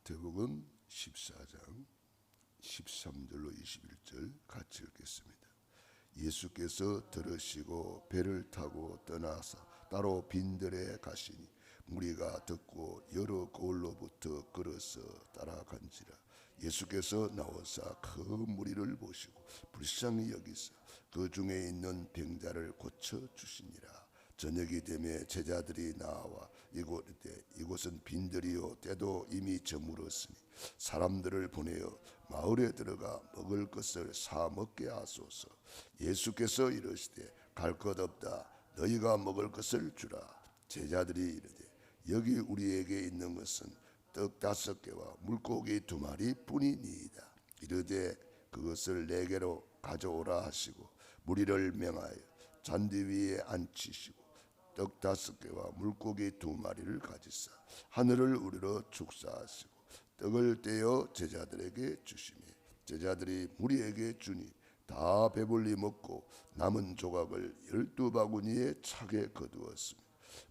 마태복음 14장 13절로 21절 같이 읽겠습니다. 예수께서 들으시고 배를 타고 떠나사 따로 빈들에 가시니 무리가 듣고 여러 고을로부터 걸어서 따라간지라. 예수께서 나와서 그 무리를 보시고 불쌍히 여기사 그 중에 있는 병자를 고쳐 주시니라. 저녁이 되매 제자들이 나와 이곳은 빈들이요 때도 이미 저물었으니 사람들을 보내어 마을에 들어가 먹을 것을 사 먹게 하소서. 예수께서 이르시되 갈 것 없다. 너희가 먹을 것을 주라. 제자들이 이르되 여기 우리에게 있는 것은 떡 5개와 물고기 2마리 뿐이니이다. 이르되 그것을 네게로 가져오라 하시고 무리를 명하여 잔디 위에 앉히시고 떡 5개와 물고기 2마리를 가지사 하늘을 우러러 축사하시고 떡을 떼어 제자들에게 주시니 제자들이 무리에게 주니 다 배불리 먹고 남은 조각을 12바구니에 차게 거두었으며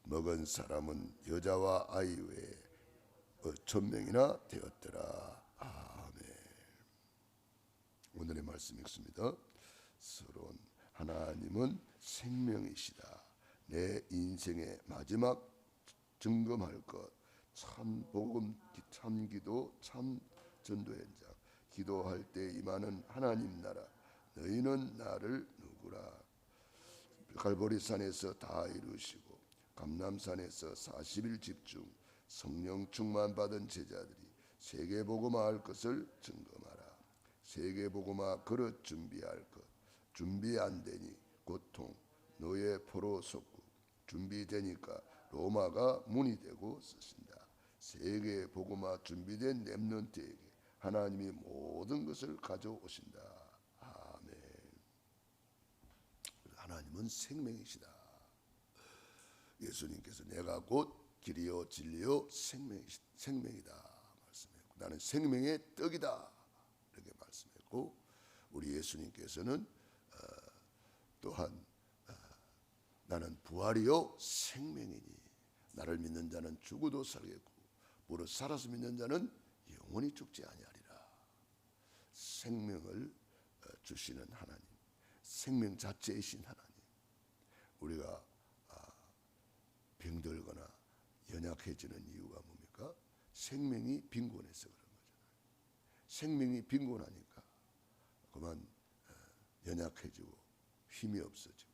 먹은 사람은 여자와 아이 외에 1000명이나 되었더라. 아멘. 오늘의 말씀 읽습니다. 서론 하나님은 생명이시다. 내 인생의 마지막 증검할 것, 참 복음, 참 기도, 참 전도 현장. 기도할 때 임하는 하나님 나라. 너희는 나를 누구라. 갈보리산에서 다 이루시고 감람산에서 40일 집중 성령 충만 받은 제자들이 세계복음화 할 것을 증검하라. 세계복음화 그릇 준비할 것. 준비 안 되니 고통, 노예 포로 속국. 준비되니까 로마가 문이 되고 쓰신다. 세계복음화 준비된 렘넌트에게 하나님이 모든 것을 가져오신다. 아멘. 하나님은 생명이시다. 예수님께서 내가 곧 길이요 진리요 생명이다 말씀했고 나는 생명의 떡이다 이렇게 말씀했고 우리 예수님께서는 또한 나는 부활이요 생명이니 나를 믿는 자는 죽어도 살겠고 무릇 살아서 믿는 자는 영원히 죽지 아니하리라. 생명을 주시는 하나님, 생명 자체이신 하나님. 우리가 병들거나 연약해지는 이유가 뭡니까? 생명이 빈곤해서 그런 거잖아요. 생명이 빈곤하니까 그만 연약해지고 힘이 없어지고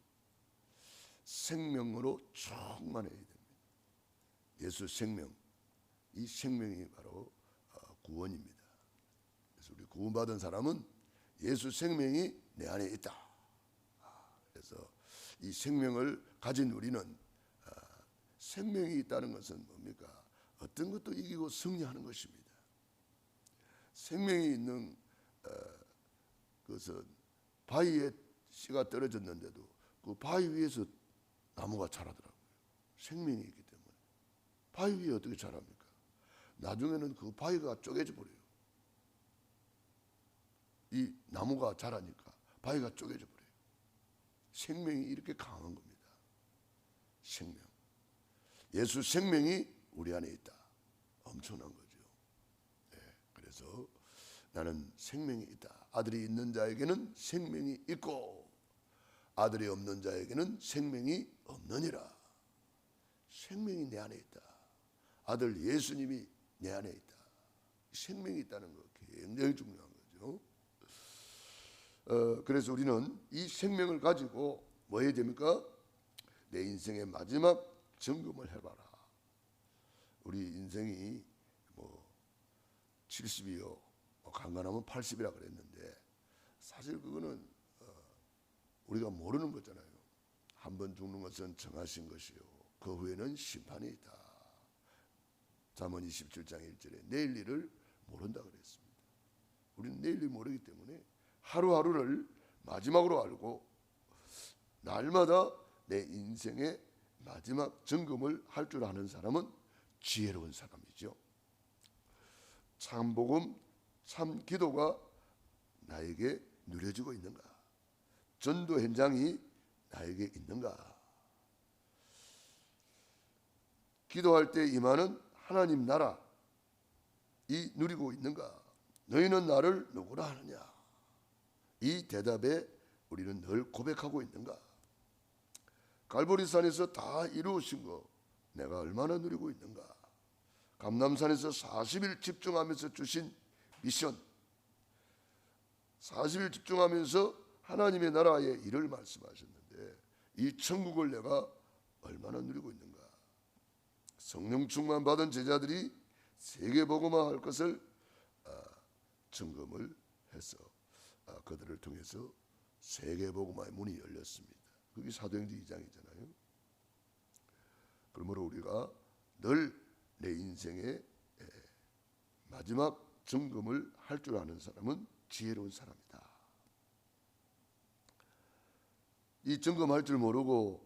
생명으로 충만해야 됩니다. 예수 생명, 이 생명이 바로 구원입니다. 그래서 우리 구원받은 사람은 예수 생명이 내 안에 있다. 그래서 이 생명을 가진 우리는 생명이 있다는 것은 뭡니까? 어떤 것도 이기고 승리하는 것입니다. 생명이 있는 그것은 바위에 씨가 떨어졌는데도 그 바위 위에서 나무가 자라더라고요. 생명이 있기 때문에. 바위 위에 어떻게 자랍니까? 나중에는 그 바위가 쪼개져 버려요. 이 나무가 자라니까 바위가 쪼개져 버려요. 생명이 이렇게 강한 겁니다. 생명. 예수 생명이 우리 안에 있다. 엄청난 거죠. 네, 그래서 나는 생명이 있다. 아들이 있는 자에게는 생명이 있고 아들이 없는 자에게는 생명이 없느니라. 생명이 내 안에 있다. 아들 예수님이 내 안에 있다. 생명이 있다는 거 굉장히 중요한 거죠. 그래서 우리는 이 생명을 가지고 뭐 해야 됩니까? 내 인생의 마지막 점검을 해봐라. 우리 인생이 뭐 70이요, 간간하면 80이라 그랬는데 사실 그거는 우리가 모르는 거잖아요. 한 번 죽는 것은 정하신 것이요, 그 후에는 심판이 있다. 잠언 27장 1절에 내일 일을 모른다 그랬습니다. 우리는 내일 일 모르기 때문에 하루하루를 마지막으로 알고 날마다 내 인생의 마지막 점검을 할 줄 아는 사람은 지혜로운 사람이죠. 참 복음, 참 기도가 나에게 누려지고 있는가? 전도 현장이 나에게 있는가? 기도할 때 임하는 하나님 나라, 누리고 있는가? 너희는 나를 누구라 하느냐? 이 대답에 우리는 늘 고백하고 있는가? 갈보리산에서 다 이루어진 거 내가 얼마나 누리고 있는가? 감람산에서 40일 집중하면서 주신 미션, 40일 집중하면서 하나님의 나라의 일을 말씀하셨는데 이 천국을 내가 얼마나 누리고 있는가? 성령 충만 받은 제자들이 세계복음화 할 것을 점검을 해서 그들을 통해서 세계복음화의 문이 열렸습니다. 그게 사도행전 2장이잖아요. 그러므로 우리가 늘 내 인생의 마지막 점검을 할 줄 아는 사람은 지혜로운 사람이다. 이 점검할 줄 모르고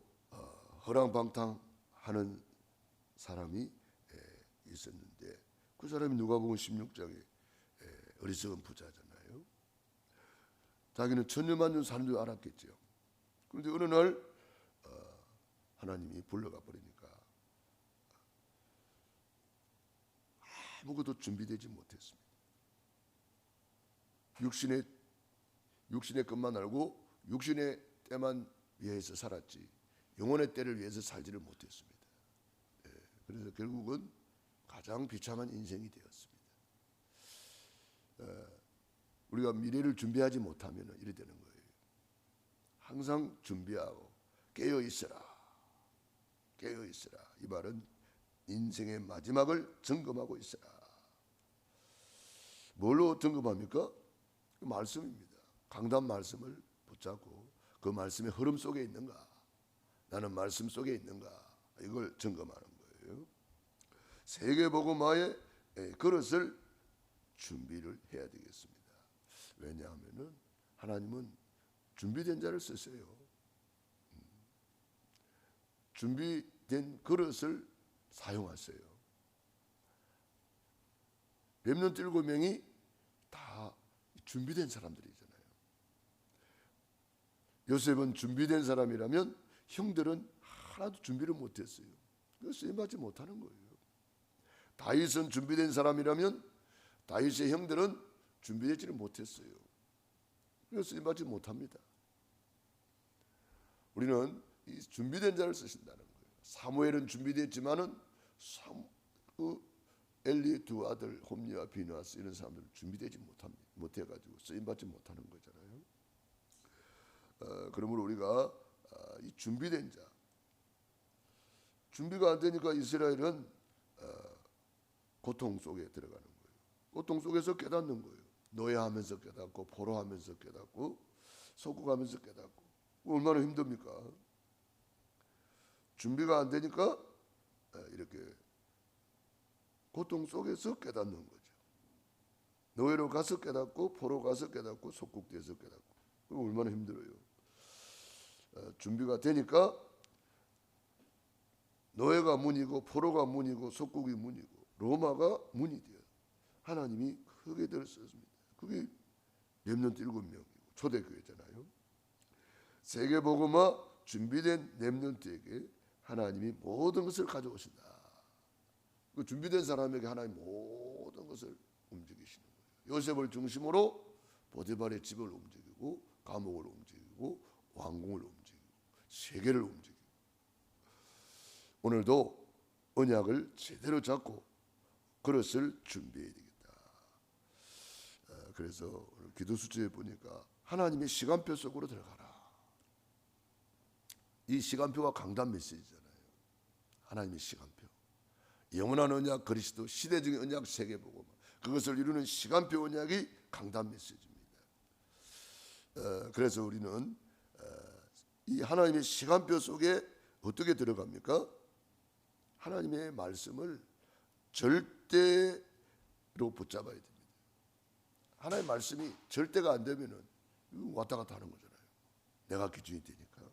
허랑방탕하는 사람이 있었는데 그 사람이 누가복음 16장에 어리석은 부자잖아요. 자기는 천년만년 사는 줄 알았겠죠. 그런데 어느 날 하나님이 불러가 버리니까 아무것도 준비되지 못했습니다. 육신의 것만 알고 육신의 때만 위해서 살았지 영혼의 때를 위해서 살지를 못했습니다. 그래서 결국은 가장 비참한 인생이 되었습니다. 우리가 미래를 준비하지 못하면 이래 되는 거예요. 항상 준비하고 깨어 있으라. 깨어 있으라. 이 말은 인생의 마지막을 점검하고 있으라. 뭘로 점검합니까? 그 말씀입니다. 강단 말씀을 붙잡고 그 말씀의 흐름 속에 있는가? 나는 말씀 속에 있는가? 이걸 점검하는 거예요. 세계복음화의 그릇을 준비를 해야 되겠습니다. 왜냐하면은 하나님은 준비된 자를 쓰세요. 준비된 그릇을 사용하세요. 렘넌트 7명이 다 준비된 사람들이잖아요. 요셉은 준비된 사람이라면 형들은 하나도 준비를 못했어요. 그래서 쓰임받지 못하는 거예요. 다윗은 준비된 사람이라면 다윗의 형들은 준비되지를 못했어요. 그래서 쓰임받지 못합니다. 우리는 이 준비된 자를 쓰신다는 거예요. 사무엘은 준비됐지만은 엘리의 두 아들 홈리와 비느하스 이런 사람들은 준비되지 못해가지고 쓰임받지 못하는 거잖아요. 그러므로 우리가 이 준비된 자, 준비가 안 되니까 이스라엘은 고통 속에 들어가는 거예요. 고통 속에서 깨닫는 거예요. 노예하면서 깨닫고 포로하면서 깨닫고 속국하면서 깨닫고 얼마나 힘듭니까? 준비가 안 되니까 이렇게 고통 속에서 깨닫는 거죠. 노예로 가서 깨닫고 포로 가서 깨닫고 속국돼서 깨닫고 그럼 얼마나 힘들어요. 준비가 되니까 노예가 문이고 포로가 문이고 속국이 문이고 로마가 문이 돼요. 하나님이 크게 들었습니다. 그게 렘넌트 7명이고 초대교회잖아요. 세계복음화 준비된 렘넌트에게 하나님이 모든 것을 가져오신다. 그 준비된 사람에게 하나님 모든 것을 움직이시는 거예요. 요셉을 중심으로 보디발의 집을 움직이고 감옥을 움직이고 왕궁을 움직이고 세계를 움직이고 오늘도 언약을 제대로 잡고 그릇을 준비해야 되겠다. 그래서 오늘 기도 수제에 보니까 하나님의 시간표 속으로 들어가라. 이 시간표가 강단 메시지잖아요. 하나님의 시간표. 영원한 언약 그리스도 시대적인 언약 세계복음 그것을 이루는 시간표 언약이 강단 메시지입니다. 그래서 우리는 이 하나님의 시간표 속에 어떻게 들어갑니까? 하나님의 말씀을 절대로 붙잡아야 됩니다. 하나님의 말씀이 절대가 안 되면은 왔다 갔다 하는 거잖아요. 내가 기준이 되니까.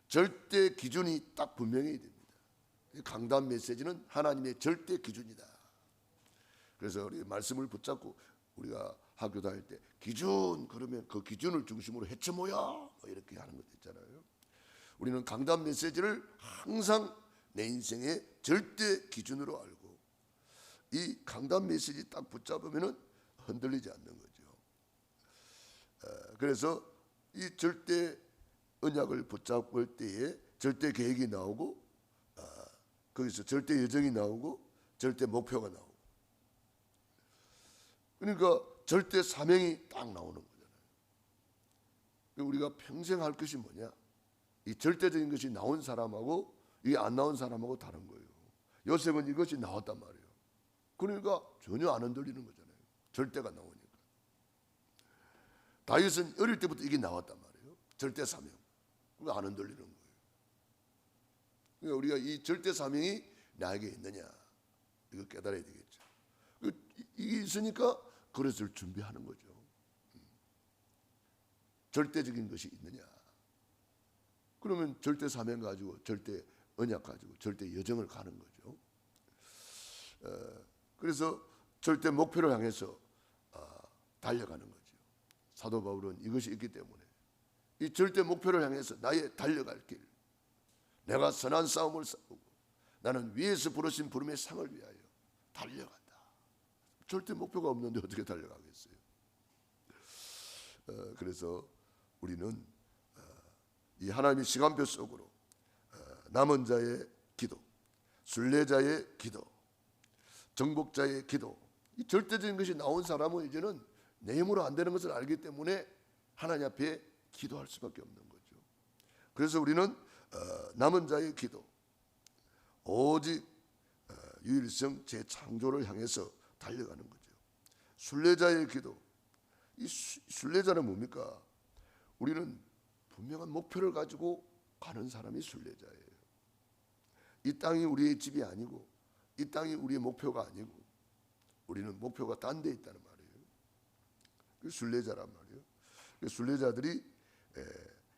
절대 기준이 딱 분명해야 됩니다. 강단 메시지는 하나님의 절대 기준이다. 그래서 우리 말씀을 붙잡고 우리가 학교 다닐 때 기준 그러면 그 기준을 중심으로 해쳐 모여 이렇게 하는 것 있잖아요. 우리는 강단 메시지를 항상 내 인생의 절대 기준으로 알고 이 강단 메시지 딱 붙잡으면은 흔들리지 않는 거죠. 그래서 이 절대 언약을 붙잡을 때에 절대 계획이 나오고, 거기서 절대 여정이 나오고, 절대 목표가 나오고, 그러니까 절대 사명이 딱 나오는 거잖아요. 우리가 평생 할 것이 뭐냐? 이 절대적인 것이 나온 사람하고 이게 안 나온 사람하고 다른 거예요. 요셉은 이것이 나왔단 말이에요. 그러니까 전혀 안 흔들리는 거잖아요. 절대가 나오니까. 다윗은 어릴 때부터 이게 나왔단 말이에요. 절대 사명. 그거 안 흔들리는 거예요. 그러니까 우리가 이 절대 사명이 나에게 있느냐, 이거 깨달아야 되겠죠. 이게 있으니까 그릇을 준비하는 거죠. 절대적인 것이 있느냐. 그러면 절대 사명 가지고, 절대 언약 가지고, 절대 여정을 가는 거죠. 그래서 절대 목표를 향해서 달려가는 거죠. 사도 바울은 이것이 있기 때문에 이 절대 목표를 향해서 나의 달려갈 길, 내가 선한 싸움을 싸우고 나는 위에서 부르신 부름의 상을 위하여 달려간다. 절대 목표가 없는데 어떻게 달려가겠어요? 그래서 우리는 이 하나님의 시간표 속으로 남은 자의 기도, 순례자의 기도, 정복자의 기도, 이 절대적인 것이 나온 사람은 이제는 내 힘으로 안 되는 것을 알기 때문에 하나님 앞에 기도할 수밖에 없는 거죠. 그래서 우리는 남은 자의 기도, 오직 유일성 재창조를 향해서 달려가는 거죠. 순례자의 기도, 이 순례자는 뭡니까? 우리는 분명한 목표를 가지고 가는 사람이 순례자예요. 이 땅이 우리의 집이 아니고, 이 땅이 우리의 목표가 아니고, 우리는 목표가 딴 데 있다는 말이에요. 그 순례자란 말이에요. 그 순례자들이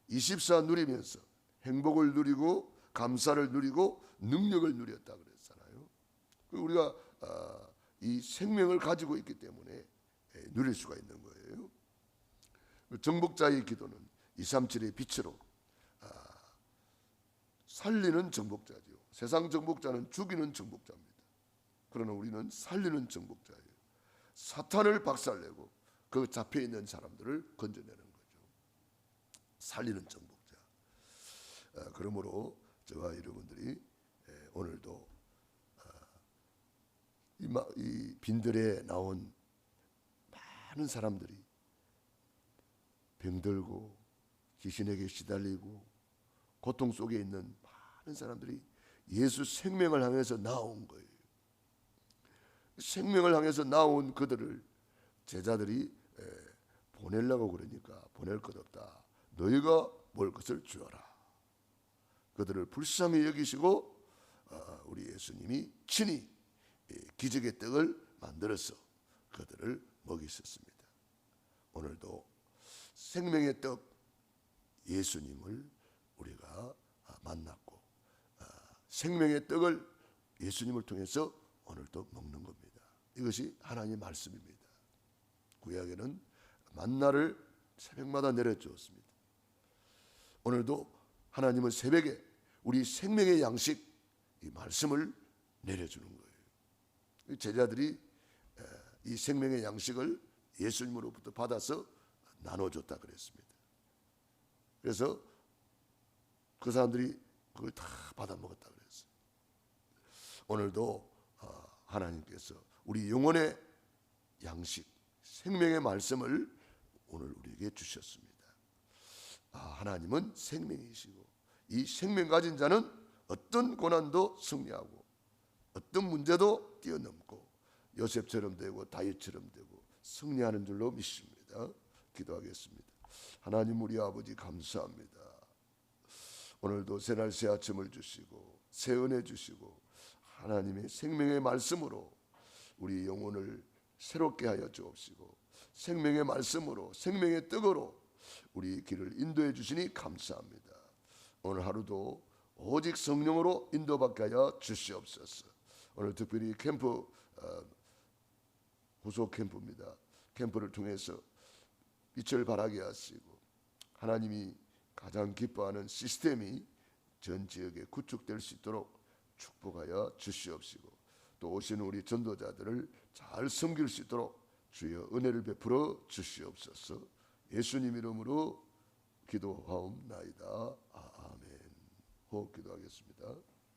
24 누리면서 행복을 누리고 감사를 누리고 능력을 누렸다 그랬잖아요. 우리가 이 생명을 가지고 있기 때문에 누릴 수가 있는 거예요. 정복자의 기도는 237의 빛으로 살리는 정복자죠. 세상 정복자는 죽이는 정복자입니다. 그러나 우리는 살리는 정복자예요. 사탄을 박살내고 그 잡혀 있는 사람들을 건져내는 거죠. 살리는 정복자. 그러므로 저와 여러분들이 오늘도 이 빈들에 나온 많은 사람들이 병들고 귀신에게 시달리고 고통 속에 있는 많은 사람들이 예수 생명을 향해서 나온 거예요. 생명을 향해서 나온 그들을 제자들이 보내려고 그러니까 보낼 것 없다. 너희가 먹을 것을 주어라. 그들을 불쌍히 여기시고 우리 예수님이 친히 기적의 떡을 만들어서 그들을 먹이셨습니다. 오늘도 생명의 떡 예수님을 우리가 만났고 생명의 떡을 예수님을 통해서 오늘도 먹는 겁니다. 이것이 하나님의 말씀입니다. 구약에는 만나를 새벽마다 내려주었습니다. 오늘도 하나님은 새벽에 우리 생명의 양식 이 말씀을 내려주는 거예요. 제자들이 이 생명의 양식을 예수님으로부터 받아서 나눠줬다 그랬습니다. 그래서 그 사람들이 그걸 다 받아 먹었다 그랬어요. 오늘도 하나님께서 우리 영혼의 양식, 생명의 말씀을 오늘 우리에게 주셨습니다. 하나님은 생명이시고 이 생명 가진 자는 어떤 고난도 승리하고 어떤 문제도 뛰어넘고 요셉처럼 되고 다윗처럼 되고 승리하는 줄로 믿습니다. 기도하겠습니다. 하나님 우리 아버지 감사합니다. 오늘도 새날 새 아침을 주시고 새 은혜 주시고 하나님의 생명의 말씀으로 우리 영혼을 새롭게 하여 주옵시고 생명의 말씀으로 생명의 떡으로 우리 길을 인도해 주시니 감사합니다. 오늘 하루도 오직 성령으로 인도받게 하여 주시옵소서. 오늘 특별히 캠프 구속 캠프입니다. 캠프를 통해서 빛을 발하게 하시고 하나님이 가장 기뻐하는 시스템이 전 지역에 구축될 수 있도록 축복하여 주시옵시고 또 오시는 우리 전도자들을 잘 섬길 수 있도록 주여 은혜를 베풀어 주시옵소서. 예수님 이름으로 기도하옵나이다. 아멘. 호흡 기도하겠습니다.